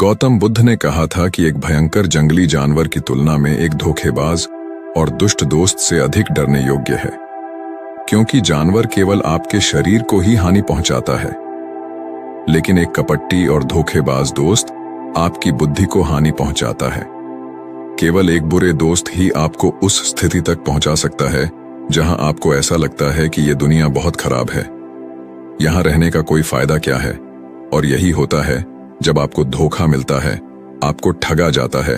गौतम बुद्ध ने कहा था कि एक भयंकर जंगली जानवर की तुलना में एक धोखेबाज और दुष्ट दोस्त से अधिक डरने योग्य है, क्योंकि जानवर केवल आपके शरीर को ही हानि पहुंचाता है, लेकिन एक कपटी और धोखेबाज दोस्त आपकी बुद्धि को हानि पहुंचाता है। केवल एक बुरे दोस्त ही आपको उस स्थिति तक पहुंचा सकता है जहां आपको ऐसा लगता है कि यह दुनिया बहुत खराब है, यहां रहने का कोई फायदा क्या है। और यही होता है जब आपको धोखा मिलता है, आपको ठगा जाता है,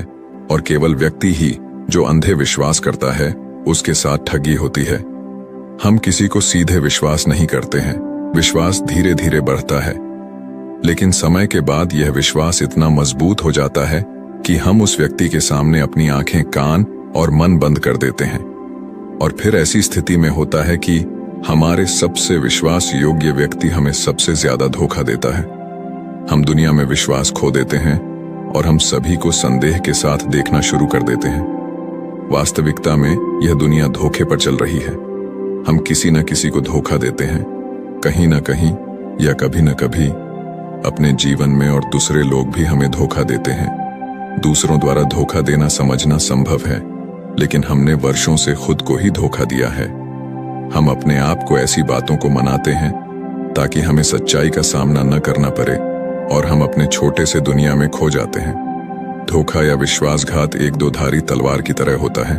और केवल व्यक्ति ही जो अंधे विश्वास करता है उसके साथ ठगी होती है। हम किसी को सीधे विश्वास नहीं करते हैं, विश्वास धीरे धीरे बढ़ता है, लेकिन समय के बाद यह विश्वास इतना मजबूत हो जाता है कि हम उस व्यक्ति के सामने अपनी आंखें, कान और मन बंद कर देते हैं। और फिर ऐसी स्थिति में होता है कि हमारे सबसे विश्वास योग्य व्यक्ति हमें सबसे ज्यादा धोखा देता है। हम दुनिया में विश्वास खो देते हैं और हम सभी को संदेह के साथ देखना शुरू कर देते हैं। वास्तविकता में यह दुनिया धोखे पर चल रही है। हम किसी न किसी को धोखा देते हैं, कहीं न कहीं या कभी न कभी अपने जीवन में, और दूसरे लोग भी हमें धोखा देते हैं। दूसरों द्वारा धोखा देना समझना संभव है, लेकिन हमने वर्षों से खुद को ही धोखा दिया है। हम अपने आप को ऐसी बातों को मनाते हैं ताकि हमें सच्चाई का सामना न करना पड़े, और हम अपने छोटे से दुनिया में खो जाते हैं। धोखा या विश्वासघात एक दोधारी तलवार की तरह होता है।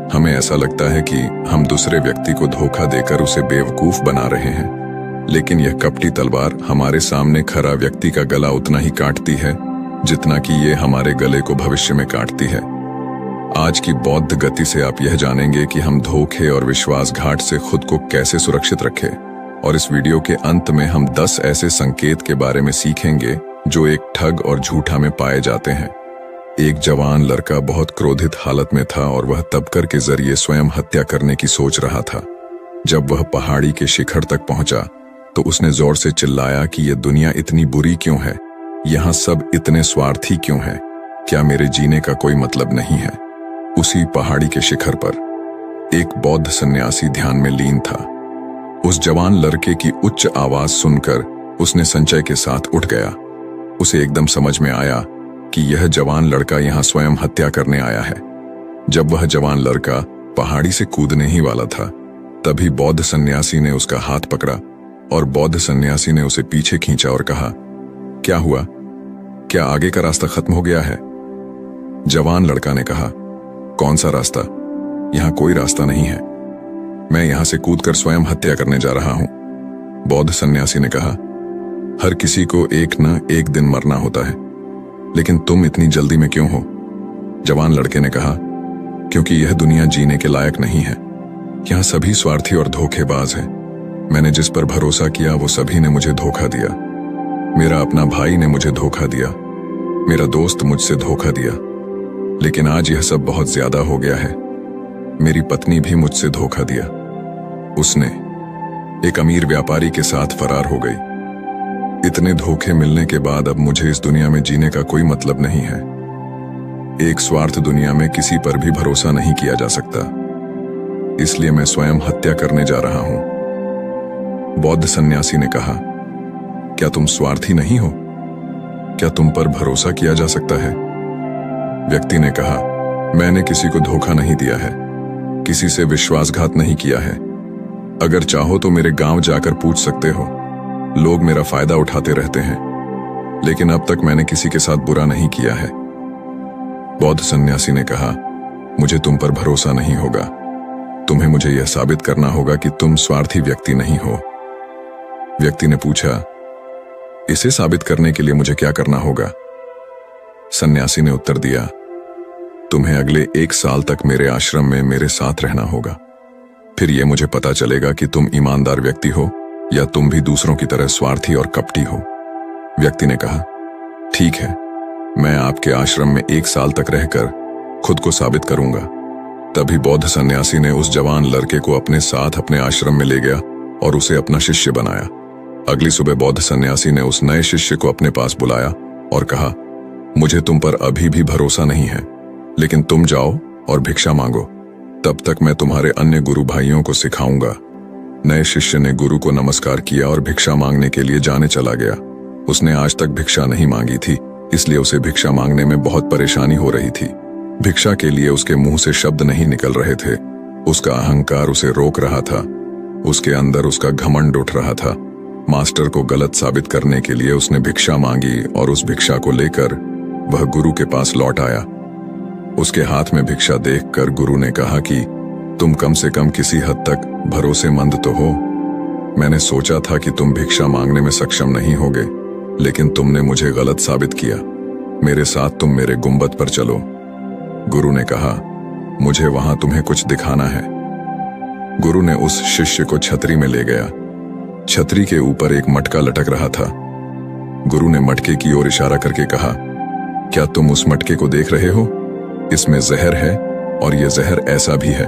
हमें ऐसा लगता है कि हम दूसरे व्यक्ति को धोखा देकर उसे बेवकूफ बना रहे हैं, लेकिन यह कपटी तलवार हमारे सामने खरा व्यक्ति का गला उतना ही काटती है जितना कि ये हमारे गले को भविष्य में काटती है। आज की बौद्ध गति से आप यह जानेंगे कि हम धोखे और विश्वासघात से खुद को कैसे सुरक्षित रखें, और इस वीडियो के अंत में हम 10 ऐसे संकेत के बारे में सीखेंगे जो एक ठग और झूठा में पाए जाते हैं। एक जवान लड़का बहुत क्रोधित हालत में था और वह तबकर के जरिए स्वयं हत्या करने की सोच रहा था। जब वह पहाड़ी के शिखर तक पहुंचा तो उसने जोर से चिल्लाया कि यह दुनिया इतनी बुरी क्यों है, यहाँ सब इतने स्वार्थी क्यों हैं, क्या मेरे जीने का कोई मतलब नहीं है। उसी पहाड़ी के शिखर पर एक बौद्ध सन्यासी ध्यान में लीन था। उस जवान लड़के की उच्च आवाज सुनकर उसने संचय के साथ उठ गया। उसे एकदम समझ में आया कि यह जवान लड़का यहाँ स्वयं हत्या करने आया है। जब वह जवान लड़का पहाड़ी से कूदने ही वाला था, तभी बौद्ध सन्यासी ने उसका हाथ पकड़ा और बौद्ध सन्यासी ने उसे पीछे खींचा और कहा, क्या हुआ, क्या आगे का रास्ता खत्म हो गया है? जवान लड़का ने कहा, कौन सा रास्ता? यहाँ कोई रास्ता नहीं है, मैं यहां से कूदकर स्वयं हत्या करने जा रहा हूं। बौद्ध सन्यासी ने कहा, हर किसी को एक न एक दिन मरना होता है, लेकिन तुम इतनी जल्दी में क्यों हो? जवान लड़के ने कहा, क्योंकि यह दुनिया जीने के लायक नहीं है। यहां सभी स्वार्थी और धोखेबाज हैं। मैंने जिस पर भरोसा किया वो सभी ने मुझे धोखा दिया। मेरा अपना भाई ने मुझे धोखा दिया, मेरा दोस्त मुझसे धोखा दिया, लेकिन आज यह सब बहुत ज्यादा हो गया है। मेरी पत्नी भी मुझसे धोखा दिया। उसने एक अमीर व्यापारी के साथ फरार हो गई। इतने धोखे मिलने के बाद अब मुझे इस दुनिया में जीने का कोई मतलब नहीं है। एक स्वार्थ दुनिया में किसी पर भी भरोसा नहीं किया जा सकता, इसलिए मैं स्वयं हत्या करने जा रहा हूं। बौद्ध सन्यासी ने कहा, क्या तुम स्वार्थी नहीं हो? क्या तुम पर भरोसा किया जा सकता है? व्यक्ति ने कहा, मैंने किसी को धोखा नहीं दिया है, किसी से विश्वासघात नहीं किया है। अगर चाहो तो मेरे गांव जाकर पूछ सकते हो, लोग मेरा फायदा उठाते रहते हैं, लेकिन अब तक मैंने किसी के साथ बुरा नहीं किया है। बौद्ध सन्यासी ने कहा, मुझे तुम पर भरोसा नहीं होगा। तुम्हें मुझे यह साबित करना होगा कि तुम स्वार्थी व्यक्ति नहीं हो। व्यक्ति ने पूछा, इसे साबित करने के लिए मुझे क्या करना होगा? सन्यासी ने उत्तर दिया, तुम्हें अगले 1 साल तक मेरे आश्रम में मेरे साथ रहना होगा। फिर यह मुझे पता चलेगा कि तुम ईमानदार व्यक्ति हो या तुम भी दूसरों की तरह स्वार्थी और कपटी हो। व्यक्ति ने कहा, ठीक है, मैं आपके आश्रम में 1 साल तक रहकर खुद को साबित करूंगा। तभी बौद्ध सन्यासी ने उस जवान लड़के को अपने साथ अपने आश्रम में ले गया और उसे अपना शिष्य बनाया। अगली सुबह बौद्ध सन्यासी ने उस नए शिष्य को अपने पास बुलाया और कहा, मुझे तुम पर अभी भी भरोसा नहीं है, लेकिन तुम जाओ और भिक्षा मांगो, तब तक मैं तुम्हारे अन्य गुरु भाइयों को सिखाऊंगा। नए शिष्य ने गुरु को नमस्कार किया और भिक्षा मांगने के लिए जाने चला गया। उसने आज तक भिक्षा नहीं मांगी थी, इसलिए उसे भिक्षा मांगने में बहुत परेशानी हो रही थी। भिक्षा के लिए उसके मुंह से शब्द नहीं निकल रहे थे। उसका अहंकार उसे रोक रहा था। उसके अंदर उसका घमंड उठ रहा था। मास्टर को गलत साबित करने के लिए उसने भिक्षा मांगी और उस भिक्षा को लेकर वह गुरु के पास लौट आया। उसके हाथ में भिक्षा देखकर गुरु ने कहा कि तुम कम से कम किसी हद तक भरोसेमंद तो हो। मैंने सोचा था कि तुम भिक्षा मांगने में सक्षम नहीं होगे, लेकिन तुमने मुझे गलत साबित किया। मेरे साथ तुम मेरे गुंबद पर चलो। गुरु ने कहा, मुझे वहां तुम्हें कुछ दिखाना है। गुरु ने उस शिष्य को छतरी में ले गया। छतरी के ऊपर एक मटका लटक रहा था। गुरु ने मटके की ओर इशारा करके कहा, क्या तुम उस मटके को देख रहे हो? इसमें जहर है और यह जहर ऐसा भी है,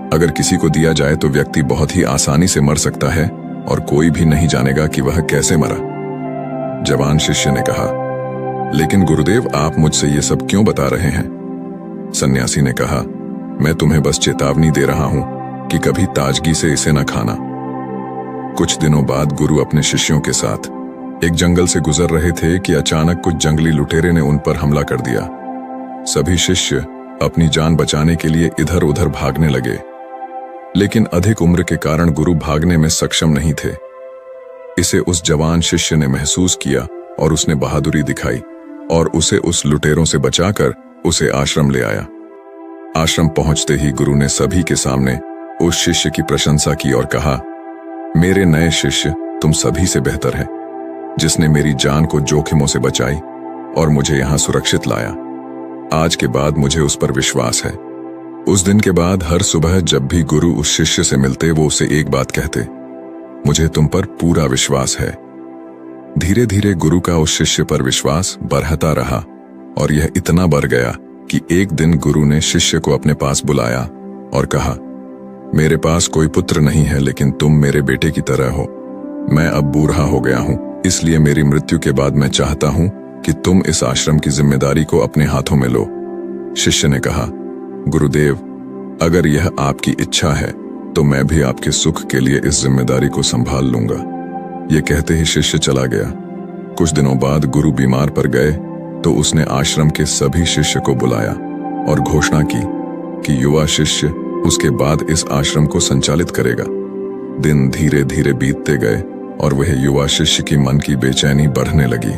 अगर किसी को दिया जाए तो व्यक्ति बहुत ही आसानी से मर सकता है और कोई भी नहीं जानेगा कि वह कैसे मरा। जवान शिष्य ने कहा, लेकिन गुरुदेव, आप मुझसे ये सब क्यों बता रहे हैं? सन्यासी ने कहा, मैं तुम्हें बस चेतावनी दे रहा हूं कि कभी ताजगी से इसे न खाना। कुछ दिनों बाद गुरु अपने शिष्यों के साथ एक जंगल से गुजर रहे थे कि अचानक कुछ जंगली लुटेरे ने उन पर हमला कर दिया। सभी शिष्य अपनी जान बचाने के लिए इधर उधर भागने लगे, लेकिन अधिक उम्र के कारण गुरु भागने में सक्षम नहीं थे। इसे उस जवान शिष्य ने महसूस किया और उसने बहादुरी दिखाई और उसे उस लुटेरों से बचाकर उसे आश्रम ले आया। आश्रम पहुंचते ही गुरु ने सभी के सामने उस शिष्य की प्रशंसा की और कहा, मेरे नए शिष्य, तुम सभी से बेहतर है, जिसने मेरी जान को जोखिमों से बचाई और मुझे यहां सुरक्षित लाया। आज के बाद मुझे उस पर विश्वास है। उस दिन के बाद हर सुबह जब भी गुरु उस शिष्य से मिलते वो उसे एक बात कहते, मुझे तुम पर पूरा विश्वास है। धीरे धीरे गुरु का उस शिष्य पर विश्वास बढ़ता रहा और यह इतना बढ़ गया कि एक दिन गुरु ने शिष्य को अपने पास बुलाया और कहा, मेरे पास कोई पुत्र नहीं है, लेकिन तुम मेरे बेटे की तरह हो। मैं अब बूढ़ा हो गया हूं, इसलिए मेरी मृत्यु के बाद मैं चाहता हूं कि तुम इस आश्रम की जिम्मेदारी को अपने हाथों में लो। शिष्य ने कहा, गुरुदेव, अगर यह आपकी इच्छा है तो मैं भी आपके सुख के लिए इस जिम्मेदारी को संभाल लूंगा। यह कहते ही शिष्य चला गया। कुछ दिनों बाद गुरु बीमार पड़ गए तो उसने आश्रम के सभी शिष्य को बुलाया और घोषणा की कि युवा शिष्य उसके बाद इस आश्रम को संचालित करेगा। दिन धीरे धीरे बीतते गए और वह युवा शिष्य की मन की बेचैनी बढ़ने लगी।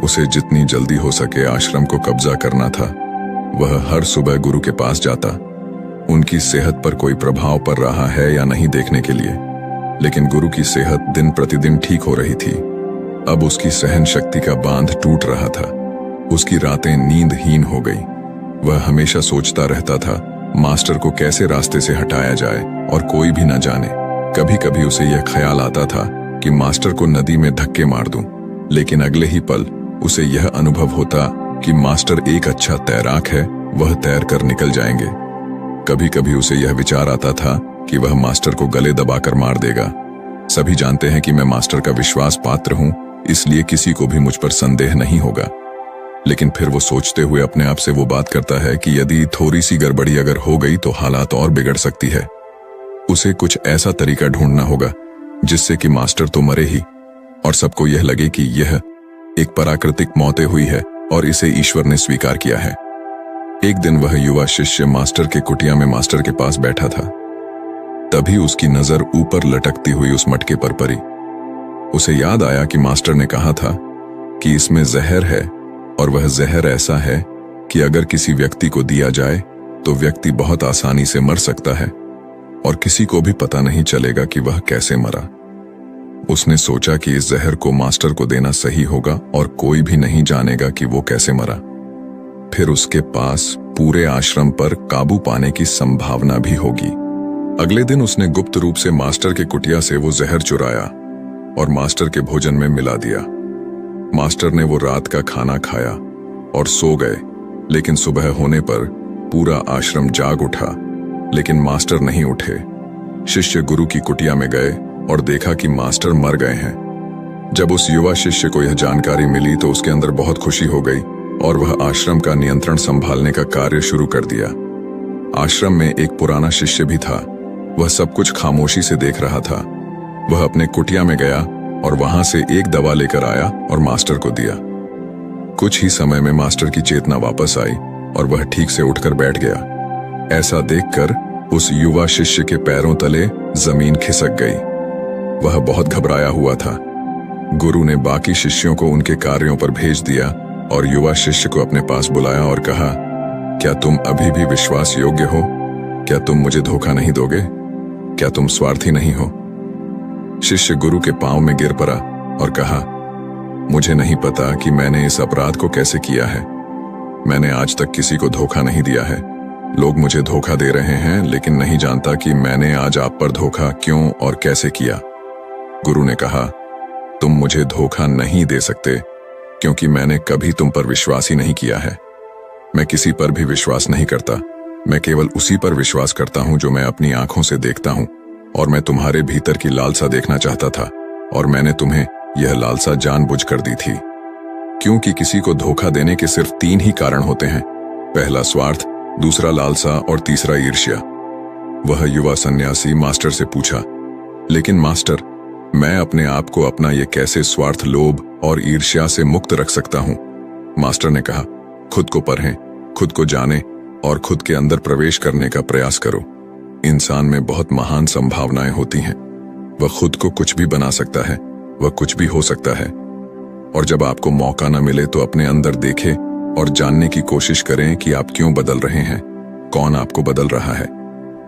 उसे जितनी जल्दी हो सके आश्रम को कब्जा करना था। वह हर सुबह गुरु के पास जाता, उनकी सेहत पर कोई प्रभाव पड़ रहा है या नहीं देखने के लिए, लेकिन गुरु की सेहत दिन प्रतिदिन ठीक हो रही थी। अब उसकी सहन शक्ति का बांध टूट रहा था। उसकी रातें नींदहीन हो गई। वह हमेशा सोचता रहता था मास्टर को कैसे रास्ते से हटाया जाए और कोई भी न जाने। कभी कभी उसे यह ख्याल आता था कि मास्टर को नदी में धक्के मार दूं, लेकिन अगले ही पल उसे यह अनुभव होता कि मास्टर एक अच्छा तैराक है, वह तैर कर निकल जाएंगे। कभी कभी उसे यह विचार आता था कि वह मास्टर को गले दबाकर मार देगा। सभी जानते हैं कि मैं मास्टर का विश्वास पात्र हूं, इसलिए किसी को भी मुझ पर संदेह नहीं होगा। लेकिन फिर वो सोचते हुए अपने आप से वो बात करता है कि यदि थोड़ी सी गड़बड़ी अगर हो गई तो हालात और बिगड़ सकती है। उसे कुछ ऐसा तरीका ढूंढना होगा जिससे कि मास्टर तो मरे ही और सबको यह लगे कि यह एक प्राकृतिक मौत हुई है और इसे ईश्वर ने स्वीकार किया है। एक दिन वह युवा शिष्य मास्टर के कुटिया में मास्टर के पास बैठा था। तभी उसकी नजर ऊपर लटकती हुई उस मटके पर पड़ी। उसे याद आया कि मास्टर ने कहा था कि इसमें जहर है और वह जहर ऐसा है कि अगर किसी व्यक्ति को दिया जाए तो व्यक्ति बहुत आसानी से मर सकता है और किसी को भी पता नहीं चलेगा कि वह कैसे मरा। उसने सोचा कि इस जहर को मास्टर को देना सही होगा और कोई भी नहीं जानेगा कि वो कैसे मरा। फिर उसके पास पूरे आश्रम पर काबू पाने की संभावना भी होगी। अगले दिन उसने गुप्त रूप से मास्टर के कुटिया से वो जहर चुराया और मास्टर के भोजन में मिला दिया। मास्टर ने वो रात का खाना खाया और सो गए, लेकिन सुबह होने पर पूरा आश्रम जाग उठा, लेकिन मास्टर नहीं उठे। शिष्य गुरु की कुटिया में गए और देखा कि मास्टर मर गए हैं। जब उस युवा शिष्य को यह जानकारी मिली तो उसके अंदर बहुत खुशी हो गई और वह आश्रम का नियंत्रण संभालने का कार्य शुरू कर दिया। आश्रम में एक पुराना शिष्य भी था। वह सब कुछ खामोशी से देख रहा था। वह अपने कुटिया में गया और वहां से एक दवा लेकर आया और मास्टर को दिया। कुछ ही समय में मास्टर की चेतना वापस आई और वह ठीक से उठकर बैठ गया। ऐसा देखकर उस युवा शिष्य के पैरों तले जमीन खिसक गई। वह बहुत घबराया हुआ था। गुरु ने बाकी शिष्यों को उनके कार्यों पर भेज दिया और युवा शिष्य को अपने पास बुलाया और कहा, क्या तुम अभी भी विश्वास योग्य हो? क्या तुम मुझे धोखा नहीं दोगे? क्या तुम स्वार्थी नहीं हो? शिष्य गुरु के पांव में गिर पड़ा और कहा, मुझे नहीं पता कि मैंने इस अपराध को कैसे किया है। मैंने आज तक किसी को धोखा नहीं दिया है। लोग मुझे धोखा दे रहे हैं, लेकिन नहीं जानता कि मैंने आज आप पर धोखा क्यों और कैसे किया। गुरु ने कहा, तुम मुझे धोखा नहीं दे सकते क्योंकि मैंने कभी तुम पर विश्वास ही नहीं किया है। मैं किसी पर भी विश्वास नहीं करता। मैं केवल उसी पर विश्वास करता हूं जो मैं अपनी आंखों से देखता हूं, और मैं तुम्हारे भीतर की लालसा देखना चाहता था और मैंने तुम्हें यह लालसा जानबूझकर दी थी। क्योंकि किसी को धोखा देने के सिर्फ 3 ही कारण होते हैं, पहला स्वार्थ, दूसरा लालसा और तीसरा ईर्ष्या। वह युवा सन्यासी मास्टर से पूछा, लेकिन मास्टर, मैं अपने आप को अपना ये कैसे स्वार्थ, लोभ और ईर्ष्या से मुक्त रख सकता हूं? मास्टर ने कहा, खुद को पढ़ें, खुद को जाने और खुद के अंदर प्रवेश करने का प्रयास करो। इंसान में बहुत महान संभावनाएं होती हैं। वह खुद को कुछ भी बना सकता है, वह कुछ भी हो सकता है। और जब आपको मौका न मिले तो अपने अंदर देखें और जानने की कोशिश करें कि आप क्यों बदल रहे हैं, कौन आपको बदल रहा है,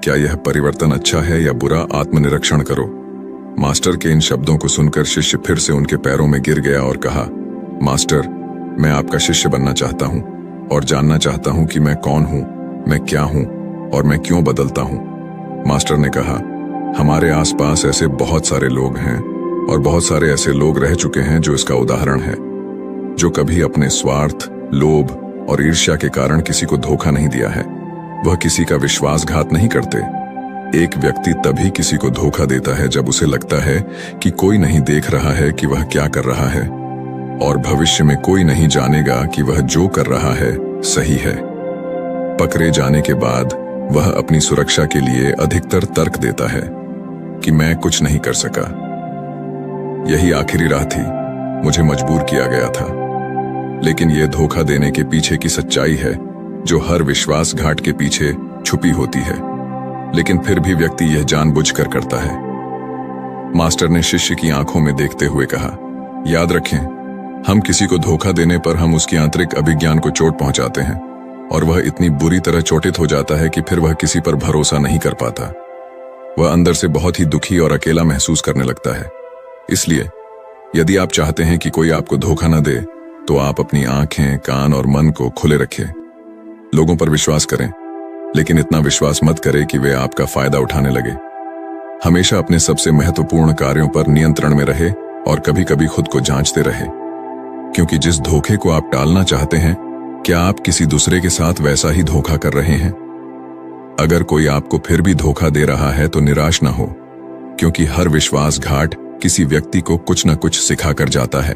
क्या यह परिवर्तन अच्छा है या बुरा, आत्मनिरीक्षण करो। मास्टर के इन शब्दों को सुनकर शिष्य फिर से उनके पैरों में गिर गया और कहा, मास्टर, मैं आपका शिष्य बनना चाहता हूं और जानना चाहता हूं कि मैं कौन हूं, मैं क्या हूं और मैं क्यों बदलता हूं। मास्टर ने कहा, हमारे आसपास ऐसे बहुत सारे लोग हैं और बहुत सारे ऐसे लोग रह चुके हैं जो इसका उदाहरण है, जो कभी अपने स्वार्थ, लोभ और ईर्ष्या के कारण किसी को धोखा नहीं दिया है। वह किसी का विश्वासघात नहीं करते। एक व्यक्ति तभी किसी को धोखा देता है जब उसे लगता है कि कोई नहीं देख रहा है कि वह क्या कर रहा है और भविष्य में कोई नहीं जानेगा कि वह जो कर रहा है सही है। पकड़े जाने के बाद वह अपनी सुरक्षा के लिए अधिकतर तर्क देता है कि मैं कुछ नहीं कर सका। यही आखिरी राह थी, मुझे मजबूर किया गया था। लेकिन यह धोखा देने के पीछे की सच्चाई है जो हर विश्वासघात के पीछे छुपी होती है, लेकिन फिर भी व्यक्ति यह जानबूझकर करता है। मास्टर ने शिष्य की आंखों में देखते हुए कहा, याद रखें, हम किसी को धोखा देने पर हम उसकी आंतरिक अभिज्ञान को चोट पहुंचाते हैं और वह इतनी बुरी तरह चोटित हो जाता है कि फिर वह किसी पर भरोसा नहीं कर पाता। वह अंदर से बहुत ही दुखी और अकेला महसूस करने लगता है। इसलिए यदि आप चाहते हैं कि कोई आपको धोखा न दे, तो आप अपनी आंखें, कान और मन को खुले रखें। लोगों पर विश्वास करें, लेकिन इतना विश्वास मत करें कि वे आपका फायदा उठाने लगे। हमेशा अपने सबसे महत्वपूर्ण कार्यों पर नियंत्रण में रहे और कभी कभी खुद को जांचते रहे, क्योंकि जिस धोखे को आप टालना चाहते हैं, क्या आप किसी दूसरे के साथ वैसा ही धोखा कर रहे हैं? अगर कोई आपको फिर भी धोखा दे रहा है तो निराश न हो, क्योंकि हर विश्वासघात किसी व्यक्ति को कुछ न कुछ सिखा कर जाता है।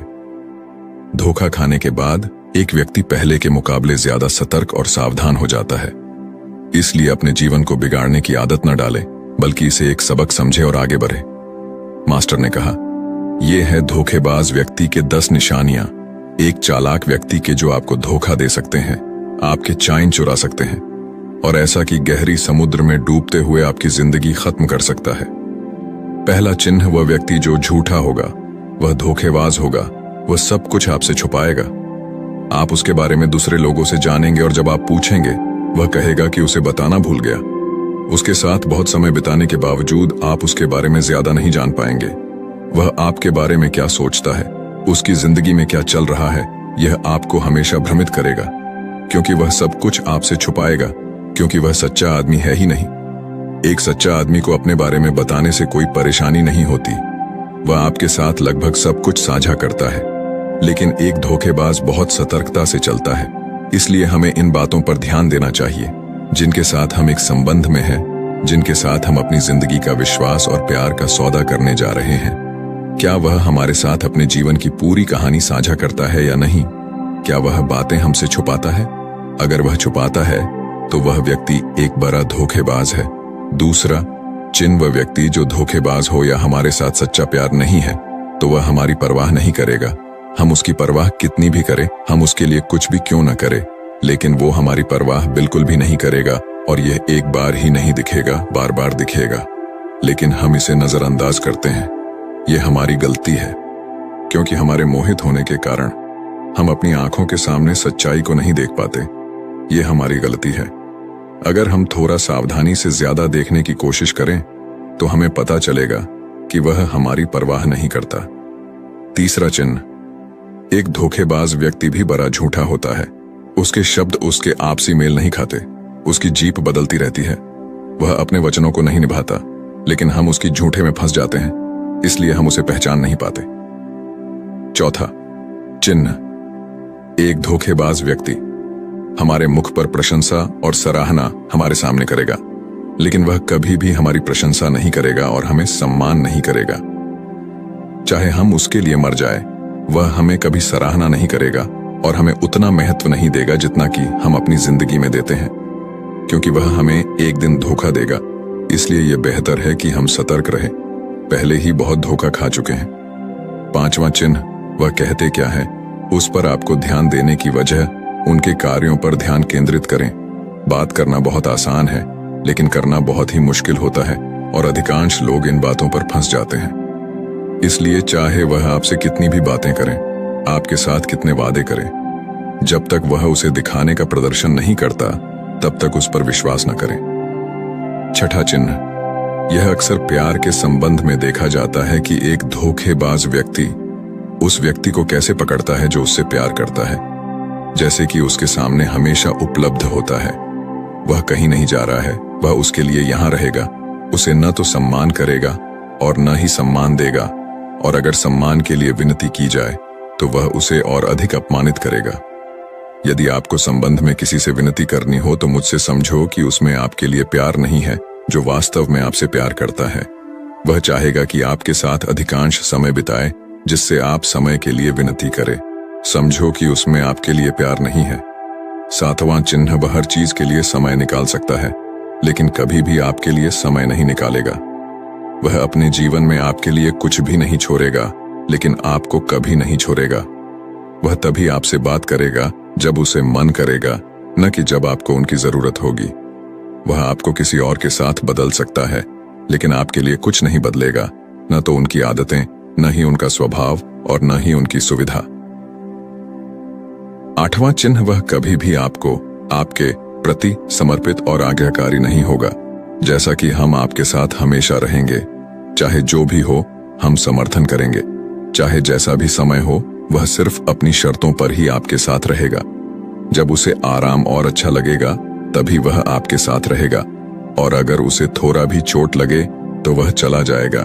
धोखा खाने के बाद एक व्यक्ति पहले के मुकाबले ज्यादा सतर्क और सावधान हो जाता है। इसलिए अपने जीवन को बिगाड़ने की आदत न डालें, बल्कि इसे एक सबक समझे और आगे बढ़े। मास्टर ने कहा, यह है धोखेबाज व्यक्ति के 10 निशानियां, एक चालाक व्यक्ति के जो आपको धोखा दे सकते हैं, आपके चैन चुरा सकते हैं और ऐसा कि गहरी समुद्र में डूबते हुए आपकी जिंदगी खत्म कर सकता है। पहला चिन्ह, वह व्यक्ति जो झूठा होगा, वह धोखेबाज होगा, वह सब कुछ आपसे छुपाएगा। आप उसके बारे में दूसरे लोगों से जानेंगे और जब आप पूछेंगे, वह कहेगा कि उसे बताना भूल गया। उसके साथ बहुत समय बिताने के बावजूद आप उसके बारे में ज्यादा नहीं जान पाएंगे। वह आपके बारे में क्या सोचता है, उसकी जिंदगी में क्या चल रहा है, यह आपको हमेशा भ्रमित करेगा, क्योंकि वह सब कुछ आपसे छुपाएगा, क्योंकि वह सच्चा आदमी है ही नहीं। एक सच्चा आदमी को अपने बारे में बताने से कोई परेशानी नहीं होती। वह आपके साथ लगभग सब कुछ साझा करता है, लेकिन एक धोखेबाज बहुत सतर्कता से चलता है। इसलिए हमें इन बातों पर ध्यान देना चाहिए जिनके साथ हम एक संबंध में हैं, जिनके साथ हम अपनी जिंदगी का विश्वास और प्यार का सौदा करने जा रहे हैं। क्या वह हमारे साथ अपने जीवन की पूरी कहानी साझा करता है या नहीं? क्या वह बातें हमसे छुपाता है? अगर वह छुपाता है तो वह व्यक्ति एक बड़ा धोखेबाज है। दूसरा चिन्ह, वह व्यक्ति जो धोखेबाज हो या हमारे साथ सच्चा प्यार नहीं है, तो वह हमारी परवाह नहीं करेगा, हम उसकी परवाह कितनी भी करें, हम उसके लिए कुछ भी क्यों न करें, लेकिन वो हमारी परवाह बिल्कुल भी नहीं करेगा। और यह एक बार ही नहीं दिखेगा, बार बार दिखेगा, लेकिन हम इसे नजरअंदाज करते हैं। यह हमारी गलती है, क्योंकि हमारे मोहित होने के कारण हम अपनी आंखों के सामने सच्चाई को नहीं देख पाते। यह हमारी गलती है। अगर हम थोड़ा सावधानी से ज्यादा देखने की कोशिश करें तो हमें पता चलेगा कि वह हमारी परवाह नहीं करता। तीसरा चिन्ह, एक धोखेबाज व्यक्ति भी बड़ा झूठा होता है। उसके शब्द उसके आपसी मेल नहीं खाते, उसकी जीप बदलती रहती है। वह अपने वचनों को नहीं निभाता, लेकिन हम उसकी झूठे में फंस जाते हैं, इसलिए हम उसे पहचान नहीं पाते। चौथा चिन्ह, एक धोखेबाज व्यक्ति हमारे मुख पर प्रशंसा और सराहना हमारे सामने करेगा, लेकिन वह कभी भी हमारी प्रशंसा नहीं करेगा और हमें सम्मान नहीं करेगा। चाहे हम उसके लिए मर जाए, वह हमें कभी सराहना नहीं करेगा और हमें उतना महत्व नहीं देगा जितना कि हम अपनी जिंदगी में देते हैं, क्योंकि वह हमें एक दिन धोखा देगा। इसलिए यह बेहतर है कि हम सतर्क रहें, पहले ही बहुत धोखा खा चुके हैं। पांचवां चिन्ह, वह कहते क्या है उस पर आपको ध्यान देने की वजह उनके कार्यों पर ध्यान केंद्रित करें। बात करना बहुत आसान है, लेकिन करना बहुत ही मुश्किल होता है और अधिकांश लोग इन बातों पर फंस जाते हैं। इसलिए चाहे वह आपसे कितनी भी बातें करें, आपके साथ कितने वादे करें, जब तक वह उसे दिखाने का प्रदर्शन नहीं करता, तब तक उस पर विश्वास न करें। छठा चिन्ह, यह अक्सर प्यार के संबंध में देखा जाता है कि एक धोखेबाज व्यक्ति उस व्यक्ति को कैसे पकड़ता है जो उससे प्यार करता है, जैसे कि उसके सामने हमेशा उपलब्ध होता है। वह कहीं नहीं जा रहा है, वह उसके लिए यहां रहेगा। उसे न तो सम्मान करेगा और न ही सम्मान देगा, और अगर सम्मान के लिए विनती की जाए तो वह उसे और अधिक अपमानित करेगा। यदि आपको संबंध में किसी से विनती करनी हो तो मुझसे समझो कि उसमें आपके लिए प्यार नहीं है जो वास्तव में आपसे प्यार करता है। वह चाहेगा कि आपके साथ अधिकांश समय बिताए, जिससे आप समय के लिए विनती करें। समझो कि उसमें आपके लिए प्यार नहीं है। सातवां चिन्ह, वह हर चीज के लिए समय निकाल सकता है, लेकिन कभी भी आपके लिए समय नहीं निकालेगा। वह अपने जीवन में आपके लिए कुछ भी नहीं छोड़ेगा, लेकिन आपको कभी नहीं छोड़ेगा। वह तभी आपसे बात करेगा जब उसे मन करेगा, न कि जब आपको उनकी जरूरत होगी। वह आपको किसी और के साथ बदल सकता है, लेकिन आपके लिए कुछ नहीं बदलेगा, न तो उनकी आदतें, न ही उनका स्वभाव और न ही उनकी सुविधा। आठवां चिन्ह, वह कभी भी आपको आपके प्रति समर्पित और आज्ञाकारी नहीं होगा। जैसा कि हम आपके साथ हमेशा रहेंगे, चाहे जो भी हो हम समर्थन करेंगे। चाहे जैसा भी समय हो, वह सिर्फ अपनी शर्तों पर ही आपके साथ रहेगा। जब उसे आराम और अच्छा लगेगा तभी वह आपके साथ रहेगा, और अगर उसे थोड़ा भी चोट लगे तो वह चला जाएगा,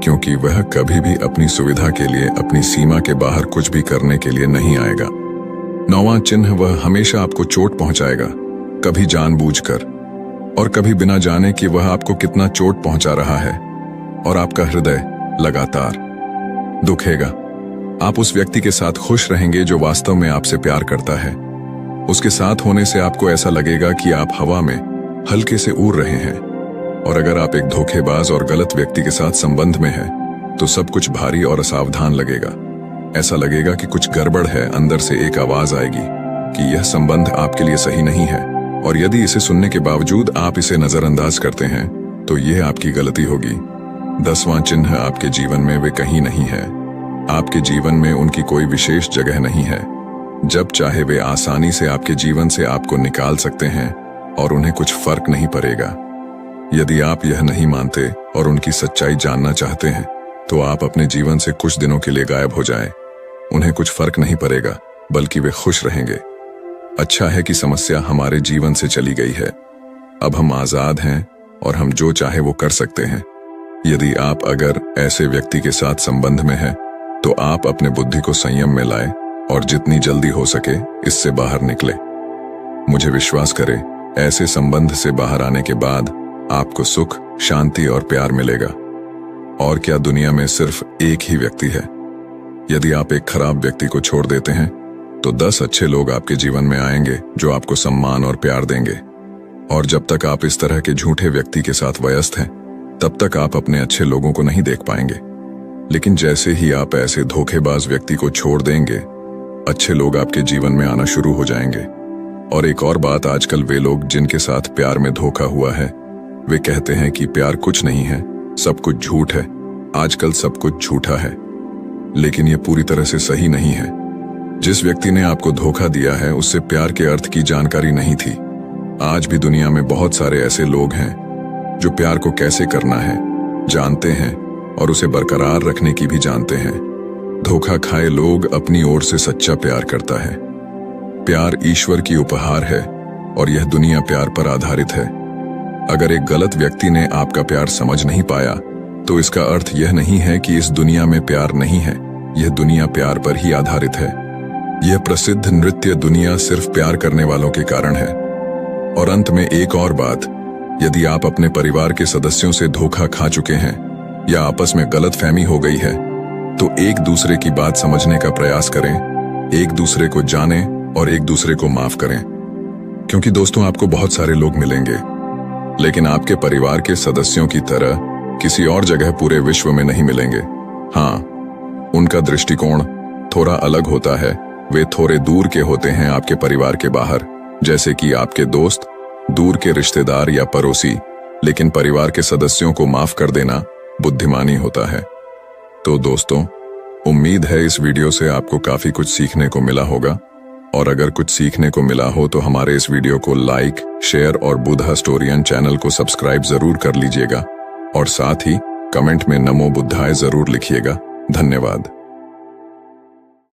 क्योंकि वह कभी भी अपनी सुविधा के लिए अपनी सीमा के बाहर कुछ भी करने के लिए नहीं आएगा। नौवां चिन्ह, वह हमेशा आपको चोट पहुंचाएगा, कभी जानबूझकर और कभी बिना जाने कि वह आपको कितना चोट पहुंचा रहा है, और आपका हृदय लगातार दुखेगा। आप उस व्यक्ति के साथ खुश रहेंगे जो वास्तव में आपसे प्यार करता है। उसके साथ होने से आपको ऐसा लगेगा कि आप हवा में हल्के से उड़ रहे हैं, और अगर आप एक धोखेबाज और गलत व्यक्ति के साथ संबंध में हैं, तो सब कुछ भारी और असावधान लगेगा। ऐसा लगेगा कि कुछ गड़बड़ है। अंदर से एक आवाज आएगी कि यह संबंध आपके लिए सही नहीं है, और यदि इसे सुनने के बावजूद आप इसे नजरअंदाज करते हैं तो यह आपकी गलती होगी। 10वां चिन्ह, आपके जीवन में वे कहीं नहीं है। आपके जीवन में उनकी कोई विशेष जगह नहीं है। जब चाहे वे आसानी से आपके जीवन से आपको निकाल सकते हैं और उन्हें कुछ फर्क नहीं पड़ेगा। यदि आप यह नहीं मानते और उनकी सच्चाई जानना चाहते हैं, तो आप अपने जीवन से कुछ दिनों के लिए गायब हो जाएं। उन्हें कुछ फर्क नहीं पड़ेगा, बल्कि वे खुश रहेंगे। अच्छा है कि समस्या हमारे जीवन से चली गई है। अब हम आजाद हैं और हम जो चाहे वो कर सकते हैं। यदि आप अगर ऐसे व्यक्ति के साथ संबंध में हैं, तो आप अपने बुद्धि को संयम में लाएं और जितनी जल्दी हो सके इससे बाहर निकले। मुझे विश्वास करें, ऐसे संबंध से बाहर आने के बाद आपको सुख, शांति और प्यार मिलेगा। और क्या दुनिया में सिर्फ एक ही व्यक्ति है? यदि आप एक खराब व्यक्ति को छोड़ देते हैं, तो 10 अच्छे लोग आपके जीवन में आएंगे जो आपको सम्मान और प्यार देंगे। और जब तक आप इस तरह के झूठे व्यक्ति के साथ व्यस्त हैं, तब तक आप अपने अच्छे लोगों को नहीं देख पाएंगे। लेकिन जैसे ही आप ऐसे धोखेबाज व्यक्ति को छोड़ देंगे, अच्छे लोग आपके जीवन में आना शुरू हो जाएंगे। और एक और बात, आजकल वे लोग जिनके साथ प्यार में धोखा हुआ है, वे कहते हैं कि प्यार कुछ नहीं है, सब कुछ झूठ है। आजकल सब कुछ झूठा है, लेकिन यह पूरी तरह से सही नहीं है। जिस व्यक्ति ने आपको धोखा दिया है, उससे प्यार के अर्थ की जानकारी नहीं थी। आज भी दुनिया में बहुत सारे ऐसे लोग हैं जो प्यार को कैसे करना है जानते हैं और उसे बरकरार रखने की भी जानते हैं। धोखा खाए लोग अपनी ओर से सच्चा प्यार करता है। प्यार ईश्वर की उपहार है और यह दुनिया प्यार पर आधारित है। अगर एक गलत व्यक्ति ने आपका प्यार समझ नहीं पाया, तो इसका अर्थ यह नहीं है कि इस दुनिया में प्यार नहीं है। यह दुनिया प्यार पर ही आधारित है। यह प्रसिद्ध नृत्य दुनिया सिर्फ प्यार करने वालों के कारण है। और अंत में एक और बात, यदि आप अपने परिवार के सदस्यों से धोखा खा चुके हैं या आपस में गलतफहमी हो गई है, तो एक दूसरे की बात समझने का प्रयास करें, एक दूसरे को जानें और एक दूसरे को माफ करें। क्योंकि दोस्तों, आपको बहुत सारे लोग मिलेंगे, लेकिन आपके परिवार के सदस्यों की तरह किसी और जगह पूरे विश्व में नहीं मिलेंगे। हाँ, उनका दृष्टिकोण थोड़ा अलग होता है। वे थोड़े दूर के होते हैं आपके परिवार के बाहर, जैसे कि आपके दोस्त, दूर के रिश्तेदार या पड़ोसी। लेकिन परिवार के सदस्यों को माफ कर देना बुद्धिमानी होता है। तो दोस्तों, उम्मीद है इस वीडियो से आपको काफी कुछ सीखने को मिला होगा। और अगर कुछ सीखने को मिला हो तो हमारे इस वीडियो को लाइक, शेयर और बुद्धा स्टोरियन चैनल को सब्सक्राइब जरूर कर लीजिएगा। और साथ ही कमेंट में नमो बुद्धाय जरूर लिखिएगा। धन्यवाद।